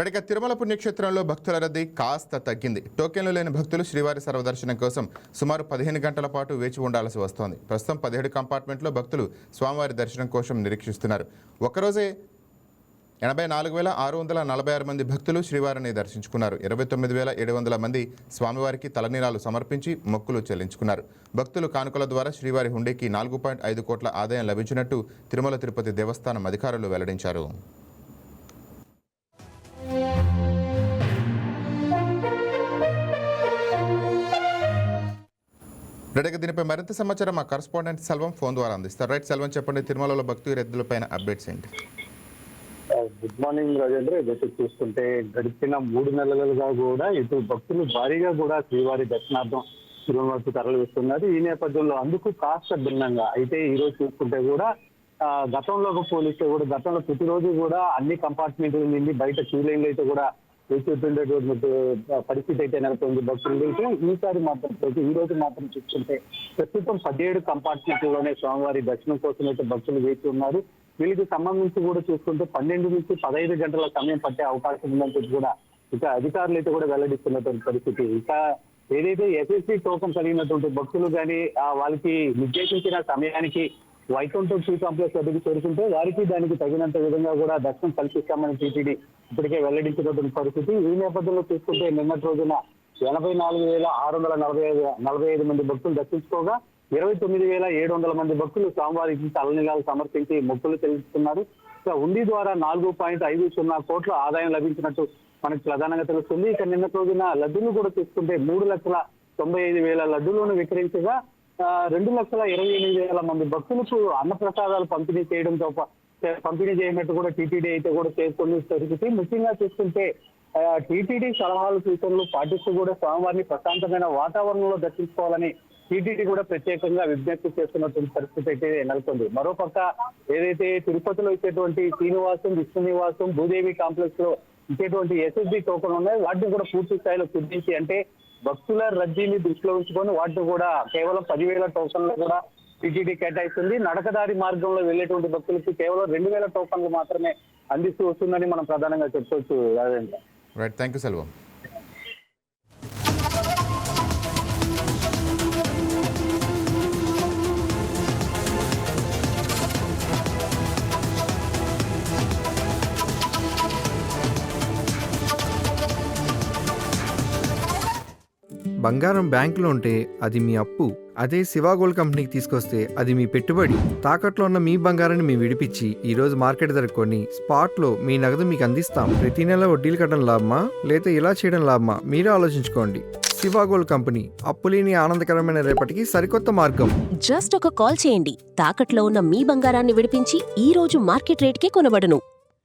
ఇక తిరుమల పుణ్యక్షేత్రంలో భక్తుల రద్దీ కాస్త తగ్గింది. టోకెన్లు లేని భక్తులు శ్రీవారి సర్వదర్శనం కోసం సుమారు 15 గంటల పాటు వేచి ఉండాల్సి వస్తోంది. ప్రస్తుతం 17 కంపార్ట్మెంట్లో భక్తులు స్వామివారి దర్శనం కోసం నిరీక్షిస్తున్నారు. ఒకరోజే 84,646 మంది భక్తులు శ్రీవారిని దర్శించుకున్నారు. 29,700 మంది స్వామివారికి తలనీలాలు సమర్పించి మొక్కులు చెల్లించుకున్నారు. భక్తులు కానుకల ద్వారా శ్రీవారి హుండీకి 4.5 కోట్ల ఆదాయం లభించినట్టు తిరుమల తిరుపతి దేవస్థానం అధికారులు వెల్లడించారు. దీనిపై మరింత సమాచారం మా కరెస్పాండెంట్ సెల్వం ఫోన్ ద్వారా అందిస్తారు. రైట్ సెల్వం, చెప్పండి, తిరుమలలో భక్తుల రద్దీలపైన అప్డేట్స్ ఏంటి? Good morning Rajendra. ఏదైతే చూస్తుంటే గడిచిన 3 నెలలుగా కూడా ఇటు భక్తులు భారీగా కూడా శ్రీవారి దర్శనార్థం తిరుమలకు తరలిస్తున్నారు. ఈ నేపథ్యంలో అందుకు కాస్త భిన్నంగా అయితే ఈ రోజు చూసుకుంటే కూడా గతంలో పోలిస్తే కూడా గతంలో ప్రతిరోజు కూడా అన్ని కంపార్ట్మెంట్ల నుండి బయట క్యూ లైన్లు అయితే కూడా వేచినటువంటి పరిస్థితి అయితే నెలకొంది భక్తులు. ఈ రోజు మాత్రం చూసుకుంటే ప్రస్తుతం 17 కంపార్ట్మెంట్లలోనే స్వామివారి దర్శనం కోసం అయితే భక్తులు వేచి ఉన్నారు. వీళ్ళకి సంబంధించి కూడా చూసుకుంటే 12 నుంచి 15 గంటల సమయం పట్టే అవకాశం ఉందని కూడా ఇక అధికారులు అయితే కూడా వెల్లడిస్తున్నటువంటి పరిస్థితి. ఇక ఏదైతే ఎస్ఎస్సి టోకన్ కలిగినటువంటి భక్తులు కానీ వాళ్ళకి నిర్దేశించిన సమయానికి వైకుంఠం క్యూ కాంప్లెక్స్ వద్దకు చేరుకుంటే వారికి దానికి తగినంత విధంగా కూడా దర్శనం కల్పిస్తామని టీటీడీ ఇప్పటికే వెల్లడించినటువంటి పరిస్థితి. ఈ నేపథ్యంలో చూసుకుంటే నిన్నటి రోజున 84,645 మంది భక్తులు దర్శించుకోగా 29,700 మంది భక్తులు స్వామివారికి తలనీలాలు సమర్పించి మొక్కులు చెల్లిస్తున్నారు. హుండీ ద్వారా 4.50 కోట్ల ఆదాయం లభించినట్టు మనకు ప్రధానంగా తెలుస్తుంది. ఇక నిన్నటి రోజున లడ్డూలు కూడా చూసుకుంటే 3,95,000 లడ్డూలను విక్రయించగా 2,28,000 మంది భక్తులకు అన్నప్రసాదాలు పంపిణీ చేయనట్టు కూడా టీటీడీ అయితే కూడా చేరుకునే పరిస్థితి. ముఖ్యంగా చూసుకుంటే టీటీడీ సలహాలు సూచనలు పాటిస్తూ కూడా స్వామివారిని ప్రశాంతమైన వాతావరణంలో దర్శించుకోవాలని టీటీడీ కూడా ప్రత్యేకంగా విజ్ఞప్తి చేస్తున్నటువంటి పరిస్థితి అయితే నెలకొంది. మరోపక్క ఏదైతే తిరుపతిలో ఇచ్చేటువంటి శ్రీనివాసం, విష్ణునివాసం, భూదేవి కాంప్లెక్స్ లో ఇచ్చేటువంటి ఎస్ఎస్బి టోకన్ ఉన్నాయి. వాటిని కూడా పూర్తి స్థాయిలో కుదించి అంటే భక్తుల రద్దీని దృష్టిలో ఉంచుకొని వాటిని కూడా కేవలం 10,000 టోకన్లు కూడా టీటీడీ కేటాయిస్తుంది. నడకదారి మార్గంలో వెళ్లేటువంటి భక్తులకి కేవలం 2,000 టోకన్లు మాత్రమే అందిస్తూ వస్తుందని మనం ప్రధానంగా చెప్పుకోవచ్చు. Right, thank you Selvam. బంగారం బ్యాంకులో ఉంటే అది మీ అప్పు, అదే శివ గోల్డ్ కంపెనీకి తీసుకొస్తే అది మీ పెట్టుబడి. తాకట్లో ఉన్న మీ బంగారాన్ని మేము విడిపించి ఈ రోజు మార్కెట్ ధర కొని స్పాట్లో మీ నగదు మీకు అందిస్తాం. ప్రతి నెల వడ్డీలు కట్టడం లాభమా లేదా ఇలా చేయడం లాభమా మీరే ఆలోచించుకోండి. శివ గోల్డ్ కంపెనీ, అప్పులేని ఆనందకరమైన రేపటికి సరికొత్త మార్గం. జస్ట్ ఒక కాల్ చేయండి. తాకట్లో ఉన్న మీ బంగారాన్ని విడిపించి ఈ రోజు మార్కెట్ రేట్కే కొనబడును.